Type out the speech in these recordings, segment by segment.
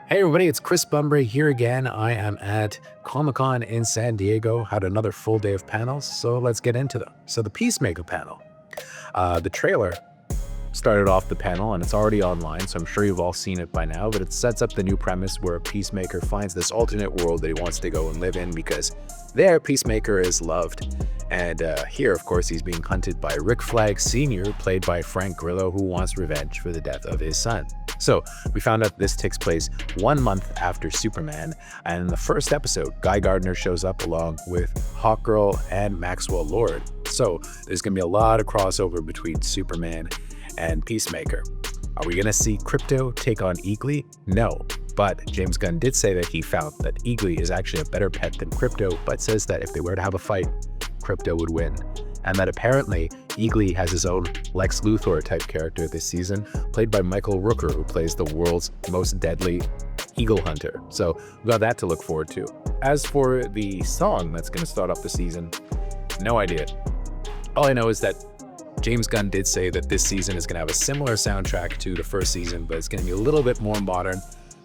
Hey everybody, it's Chris Bumbray here again. I am at Comic-Con in San Diego, had another full day of panels, so let's get into them. So the Peacemaker panel. The trailer started off the panel and it's already online, so I'm sure you've all seen it by now, but it sets up the new premise where Peacemaker finds this alternate world that he wants to go and live in because there Peacemaker is loved. And here, of course, he's being hunted by Rick Flag Sr., played by Frank Grillo, who wants revenge for the death of his son. So we found out this takes place 1 month after Superman, and in the first episode, Guy Gardner shows up along with Hawkgirl and Maxwell Lord. So there's going to be a lot of crossover between Superman and Peacemaker. Are we going to see Krypto take on Eagly? No. But James Gunn did say that he found that Eagly is actually a better pet than Krypto, but says that if they were to have a fight, Krypto would win. And that apparently Eagly has his own Lex Luthor type character this season, played by Michael Rooker, who plays the world's most deadly eagle hunter. So we've got that to look forward to. As for the song that's going to start off the season, no idea. All I know is that James Gunn did say that this season is going to have a similar soundtrack to the first season, but it's going to be a little bit more modern,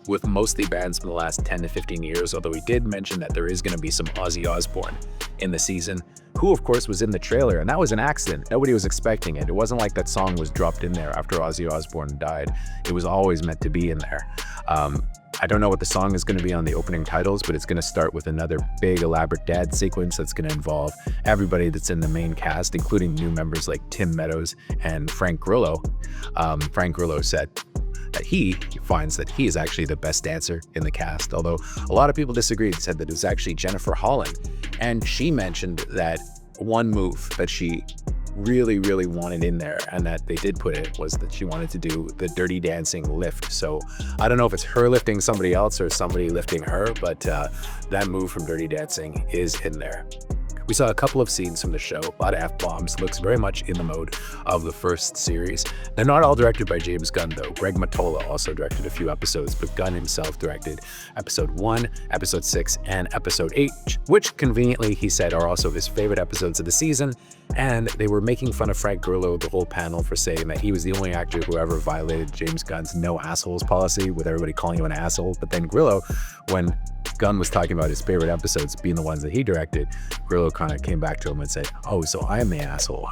with mostly bands from the last 10 to 15 years, although he did mention that there is going to be some Ozzy Osbourne in the season, who of course was in the trailer, and that was an accident. Nobody was expecting it. It wasn't like that song was dropped in there after Ozzy Osbourne died. It was always meant to be in there. I don't know what the song is going to be on the opening titles, but it's going to start with another big elaborate dad sequence that's going to involve everybody that's in the main cast, including new members like Tim Meadows and Frank Grillo. Frank Grillo said that he finds that he is actually the best dancer in the cast, although a lot of people disagreed, said that it was actually Jennifer Holland. And she mentioned that one move that she really wanted in there, and that they did put it, was that she wanted to do the Dirty Dancing lift. So I don't know if it's her lifting somebody else or somebody lifting her, but that move from Dirty Dancing is in there. We saw a couple of scenes from the show, a lot of F-bombs, looks very much in the mode of the first series. They're not all directed by James Gunn though. Greg Mottola also directed a few episodes, but Gunn himself directed episode 1, episode 6, and episode 8, which conveniently he said are also his favorite episodes of the season. And they were making fun of Frank Grillo, the whole panel, for saying that he was the only actor who ever violated James Gunn's no assholes policy, with everybody calling him an asshole. But then Grillo, when Gunn was talking about his favorite episodes being the ones that he directed, Grillo kind of came back to him and said, "Oh, so I am the asshole,"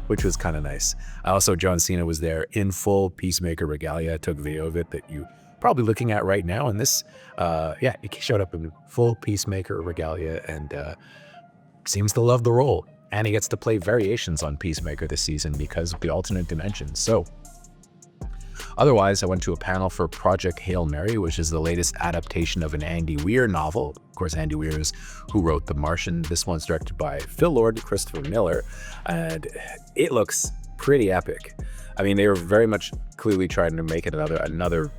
which was kind of nice. Also, John Cena was there in full Peacemaker regalia. I took video of it that you probably looking at right now. And this, he showed up in full Peacemaker regalia and seems to love the role. And he gets to play variations on Peacemaker this season because of the alternate dimensions. So otherwise, I went to a panel for Project Hail Mary, which is the latest adaptation of an Andy Weir novel. Of course, Andy Weir is who wrote The Martian. This one's directed by Phil Lord and Christopher Miller, and it looks pretty epic. I mean, they were very much clearly trying to make it another,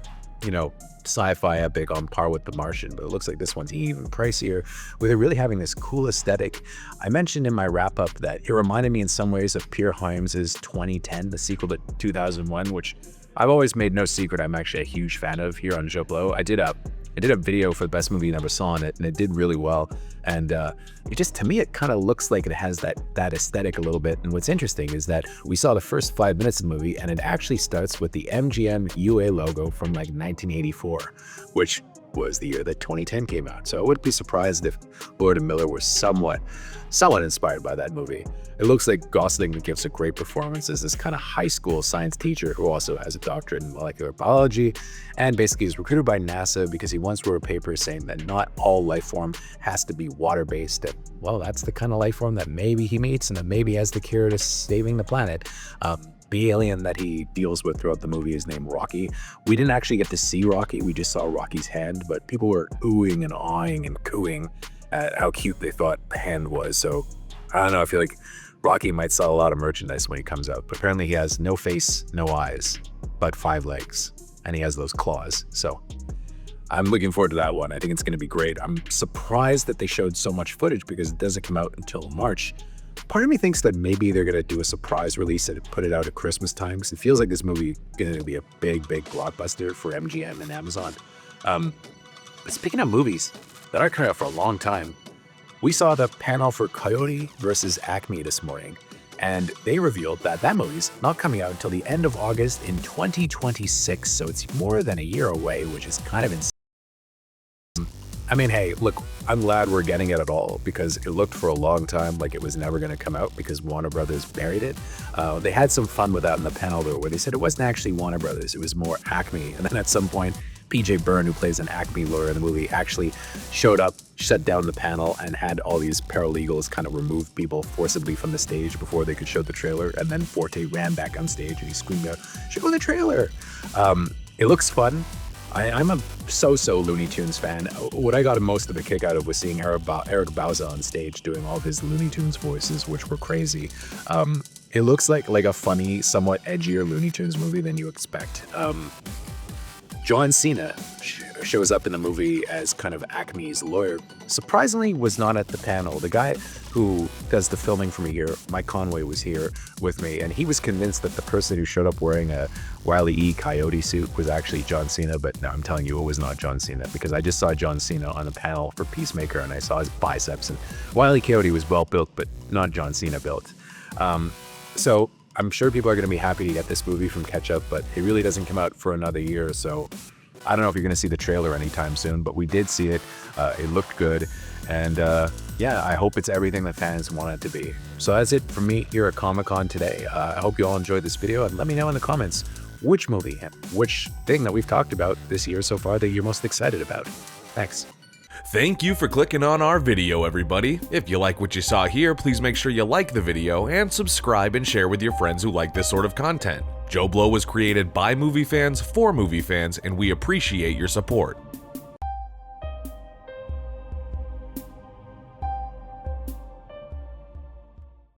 sci-fi epic on par with The Martian, but it looks like this one's even pricier, with it really having this cool aesthetic. I mentioned in my wrap-up that it reminded me in some ways of Pierre Hyams's 2010, the sequel to 2001, which I've always made no secret I'm actually a huge fan of here on JoBlo. I did a video for the best movie you never saw on it, and it did really well. And it just, to me, it kind of looks like it has that aesthetic a little bit. And what's interesting is that we saw the first 5 minutes of the movie, and it actually starts with the MGM UA logo from like 1984, which was the year that 2010 came out. So I wouldn't be surprised if Lord and Miller were somewhat inspired by that movie. It looks like Gosling gives a great performance as this kind of high school science teacher who also has a doctorate in molecular biology, and basically is recruited by NASA because he once wrote a paper saying that not all life form has to be water-based. And, well, that's the kind of life form that maybe he meets and that maybe has the cure to saving the planet. The alien that he deals with throughout the movie is named Rocky. We didn't actually get to see Rocky, we just saw Rocky's hand, but people were oohing and awing and cooing at how cute they thought the hand was. So I don't know, I feel like Rocky might sell a lot of merchandise when he comes out, but apparently he has no face, no eyes, but 5 legs, and he has those claws. So I'm looking forward to that one. I think it's going to be great. I'm surprised that they showed so much footage because it doesn't come out until March. Part of me thinks that maybe they're going to do a surprise release and put it out at Christmas time, because it feels like this movie is going to be a big blockbuster for MGM and Amazon. But speaking of movies that are coming out for a long time, we saw the panel for COYOTE vs ACME this morning, and they revealed that that movie's not coming out until the end of August in 2026, so it's more than a year away, which is kind of insane. I mean, hey, look, I'm glad we're getting it at all because it looked for a long time like it was never going to come out because Warner Brothers buried it. They had some fun with that in the panel though, where they said it wasn't actually Warner Brothers, it was more Acme. And then at some point, PJ Byrne, who plays an Acme lawyer in the movie, actually showed up, shut down the panel, and had all these paralegals kind of remove people forcibly from the stage before they could show the trailer. And then Forte ran back on stage and he screamed out, "Show the trailer!" It looks fun. I'm a so-so Looney Tunes fan. What I got most of a kick out of was seeing Eric Bauza on stage doing all of his Looney Tunes voices, which were crazy. It looks like a funny, somewhat edgier Looney Tunes movie than you expect. John Cena shows up in the movie as kind of Acme's lawyer. Surprisingly, was not at the panel. The guy who does the filming for me here, Mike Conway, was here with me, and he was convinced that the person who showed up wearing a Wile E. Coyote suit was actually John Cena, but no, I'm telling you, it was not John Cena, because I just saw John Cena on the panel for Peacemaker, and I saw his biceps, and Wile E. Coyote was well built, but not John Cena built. So I'm sure people are going to be happy to get this movie from Ketchup, but it really doesn't come out for another year, so I don't know if you're going to see the trailer anytime soon, but we did see it. It looked good, and yeah, I hope it's everything that fans want it to be. So that's it from me here at Comic-Con today. I hope you all enjoyed this video, and let me know in the comments which movie and which thing that we've talked about this year so far that you're most excited about. Thanks. Thank you for clicking on our video, everybody. If you like what you saw here, please make sure you like the video and subscribe and share with your friends who like this sort of content. JoBlo was created by movie fans for movie fans, and we appreciate your support.